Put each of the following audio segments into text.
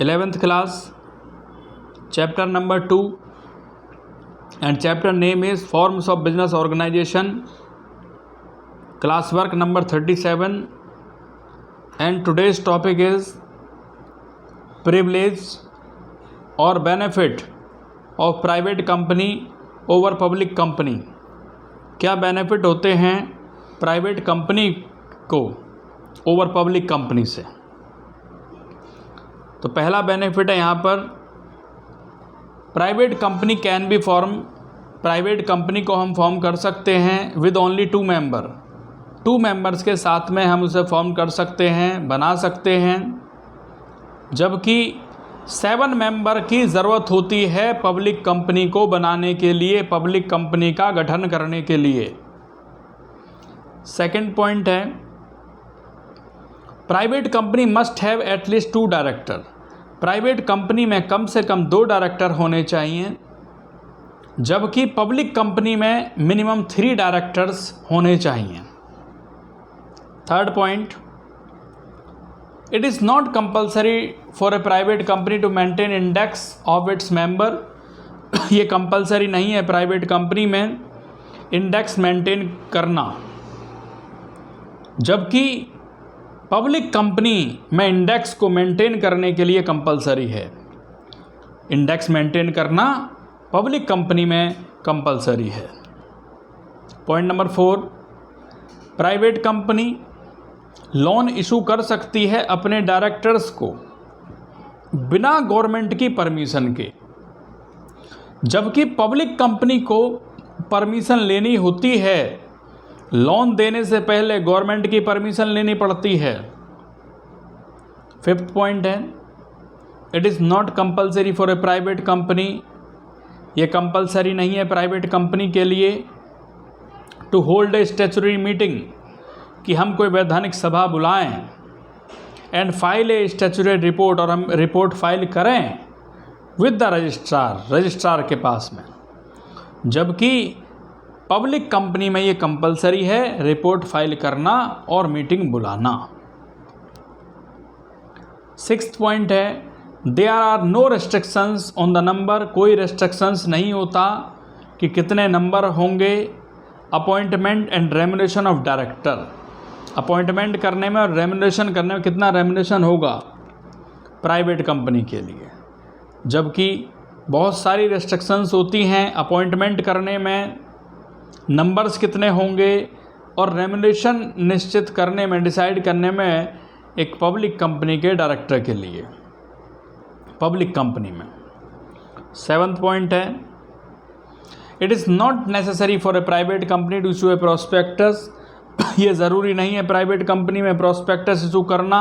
11th class, chapter number 2, and chapter name is Forms of Business Organization, classwork number 37, and today's topic is privilege or benefit of private company over public company। क्या benefit होते हैं private company को over public company से। तो पहला benefit है यहाँ पर, private company can be form, private company को हम फॉर्म कर सकते हैं विद ओनली 2 मेंबर, 2 मेंबर्स के साथ में हम उसे फॉर्म कर सकते हैं, बना सकते हैं, जबकि 7 मेंबर की ज़रूरत होती है पब्लिक कंपनी को बनाने के लिए, पब्लिक कंपनी का गठन करने के लिए। सेकंड पॉइंट है, private company must have at least 2 director, private company में कम से कम 2 डायरेक्टर होने चाहिए, जबकि पब्लिक कंपनी में मिनिमम 3 डायरेक्टर्स होने चाहिए। Third point, it is not compulsory for a private company to maintain index of its member. ये कंपल्सरी नहीं है प्राइवेट कंपनी में इंडेक्स मेंटेन करना, जबकि पब्लिक कंपनी में इंडेक्स को मेंटेन करने के लिए कंपल्सरी है। इंडेक्स मेंटेन करना पब्लिक कंपनी में कंपल्सरी है। Point number 4, private company loan issue कर सकती है अपने डायरेक्टर्स को बिना गवर्नमेंट की परमिशन के, जबकि पब्लिक कंपनी को परमिशन लेनी होती है, लोन देने से पहले गवर्नमेंट की परमिशन लेनी पड़ती है। फिफ्थ पॉइंट है, it is not compulsory for a private company, ये कंपल्सरी नहीं है प्राइवेट कंपनी के लिए to hold a statutory meeting, कि हम कोई वैधानिक सभा बुलाएं and file a statutory report, और हम रिपोर्ट फाइल करें विद द रजिस्ट्रार, रजिस्ट्रार के पास में, जबकि पब्लिक कंपनी में ये कंपलसरी है रिपोर्ट फाइल करना और मीटिंग बुलाना। 6th पॉइंट है, there are no restrictions on the number, कोई रेस्ट्रिक्शंस नहीं होता कि कितने नंबर होंगे। Appointment and remuneration of director, appointment करने में और रेम्युनरेशन करने में कितना रेम्युनरेशन होगा प्राइवेट कंपनी के लिए, जबकि बहुत सारी रेस्ट्रिक्शंस होती हैं अपॉइंटमेंट करने में, नंबर्स कितने होंगे और रेम्युनरेशन निश्चित करने में, डिसाइड करने में एक पब्लिक कंपनी के डायरेक्टर के लिए, पब्लिक कंपनी में। 7th पॉइंट है, it is not necessary for a private company to issue a prospectus, ये ज़रूरी नहीं है प्राइवेट कंपनी में प्रोस्पेक्टस इशू करना,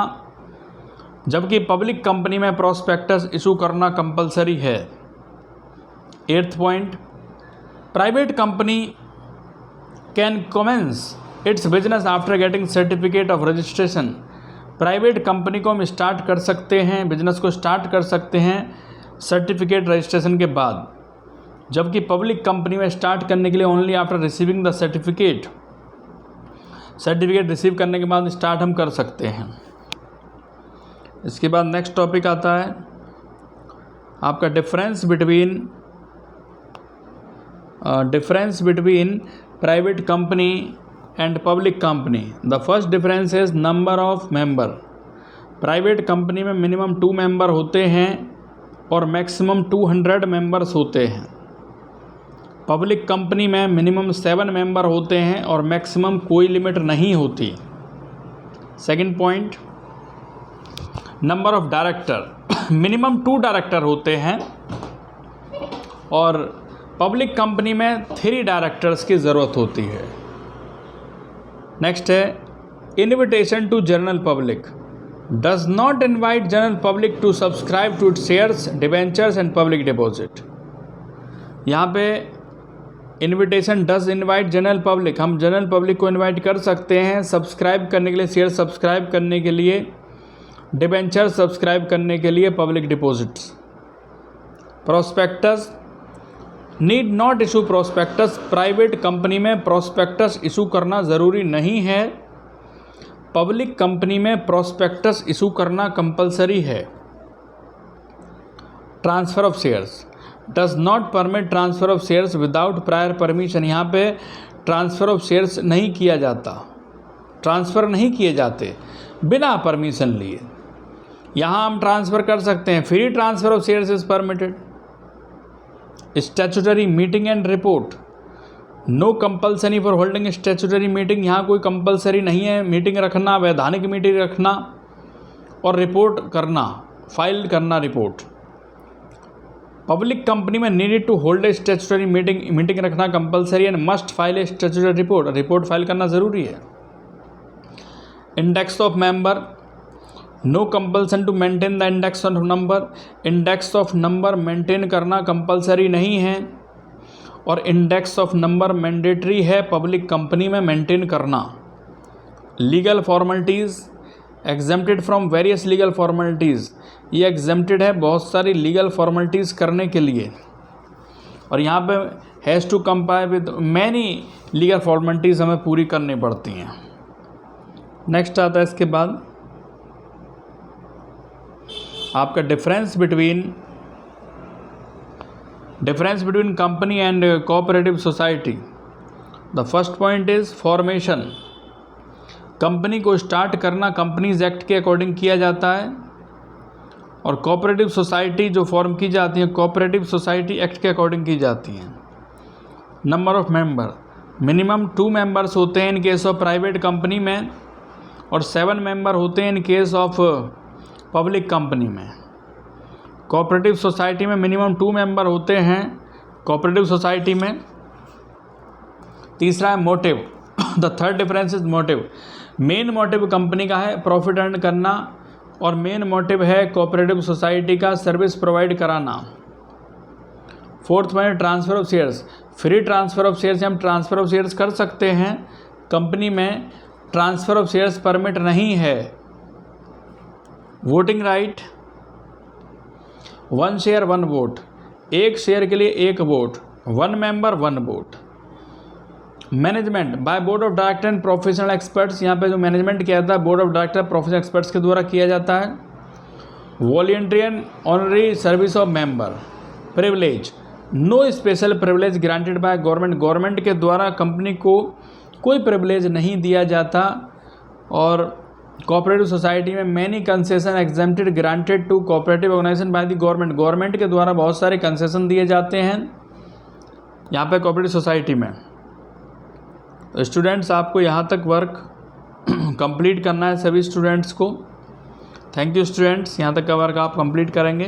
जबकि पब्लिक कंपनी में प्रोस्पेक्टस इशू करना कंपलसरी है। 8th point, private company can commence its business after getting certificate of registration, private company को हम स्टार्ट कर सकते हैं, बिजनेस को स्टार्ट कर सकते हैं सर्टिफिकेट रजिस्ट्रेशन के बाद, जबकि पब्लिक कंपनी में स्टार्ट करने के लिए only after receiving the certificate, certificate receive करने के बाद स्टार्ट हम कर सकते हैं। इसके बाद नेक्स्ट टॉपिक आता है आपका difference between private company and public company. The first difference is number of member, private company में मिनिमम 2 मेंबर होते हैं और मैक्सिमम 200 मेंबर्स होते हैं, पब्लिक कंपनी में मिनिमम 7 मेंबर होते हैं और मैक्सिमम कोई लिमिट नहीं होती। Second point, number of director, minimum 2 director होते हैं और पब्लिक कंपनी में 3 डायरेक्टर्स की ज़रूरत होती है। नेक्स्ट है, invitation to general public, does not invite general public to subscribe to its shares, debentures and public deposit. यहाँ पे invitation does invite general public, हम जनरल पब्लिक को इनवाइट कर सकते हैं सब्सक्राइब करने के लिए, शेयर सब्सक्राइब करने के लिए, डिबेंचर सब्सक्राइब करने के लिए, public deposits. Prospectus, need not issue prospectus, private company में प्रोस्पेक्टस इशू करना ज़रूरी नहीं है, पब्लिक कंपनी में प्रोस्पेक्टस इशू करना कंपलसरी है। Transfer of shares, does not permit transfer of shares without prior permission. यहाँ पे ट्रांसफ़र ऑफ शेयर्स नहीं किया जाता, ट्रांसफ़र नहीं किए जाते बिना परमिशन लिए। यहाँ हम ट्रांसफ़र कर सकते हैं, free transfer of shares is permitted. Statutory meeting and report, no compulsory for holding statutory meeting. यहाँ कोई कंपल्सरी नहीं है मीटिंग रखना, वैधानिक मीटिंग रखना और रिपोर्ट करना, फाइल करना रिपोर्ट। पब्लिक कंपनी में needed to hold a statutory meeting रखना compulsory and must file a statutory report, report file करना ज़रूरी है। Index of member, no compulsion to maintain the index of number, index of number maintain करना compulsory नहीं है और index of number mandatory है public company में maintain करना। Legal formalities, exempted from various legal formalities, ये एग्जेम्प्टेड है बहुत सारी लीगल फॉर्मेलिटीज़ करने के लिए और यहाँ पे has to comply with many legal formalities हमें पूरी करनी पड़ती हैं। नेक्स्ट आता है इसके बाद आपका difference between company and cooperative society. The first point is formation. Company को स्टार्ट करना कंपनीज एक्ट के अकॉर्डिंग किया जाता है और कोऑपरेटिव सोसाइटी जो फॉर्म की जाती है कोऑपरेटिव सोसाइटी एक्ट के अकॉर्डिंग की जाती हैं। Number of member, minimum 2 members होते हैं in case of private company में और 7 मेंबर होते हैं in case of public company में। कोऑपरेटिव सोसाइटी में मिनिमम 2 मेंबर होते हैं कोऑपरेटिव सोसाइटी में। तीसरा है motive, the third difference is motive. Main motive company का है प्रॉफिट अर्न करना और मेन मोटिव है कोऑपरेटिव सोसाइटी का सर्विस प्रोवाइड कराना। फोर्थ में transfer of shares, free transfer of shares, हम ट्रांसफ़र ऑफ शेयर्स कर सकते हैं, कंपनी में ट्रांसफ़र ऑफ शेयर्स परमिट नहीं है। वोटिंग राइट, 1 शेयर 1 वोट, एक शेयर के लिए 1 vote, 1 member 1 vote. Management by board of director and professional experts, यहाँ पे जो मैनेजमेंट किया जाता है board of director professional experts के द्वारा किया जाता है। Voluntary and honorary service of member. Privilege, no special privilege granted by government, government के द्वारा कंपनी को कोई प्रिविलेज नहीं दिया जाता और कोऑपरेटिव सोसाइटी में many concession exempted granted to cooperative organisation by the government, government के द्वारा बहुत सारे कंसेशन दिए जाते हैं यहाँ पे कोऑपरेटिव सोसाइटी में। स्टूडेंट्स आपको यहाँ तक वर्क कंप्लीट करना है सभी स्टूडेंट्स को। थैंक यू स्टूडेंट्स, यहाँ तक का वर्क आप कंप्लीट करेंगे।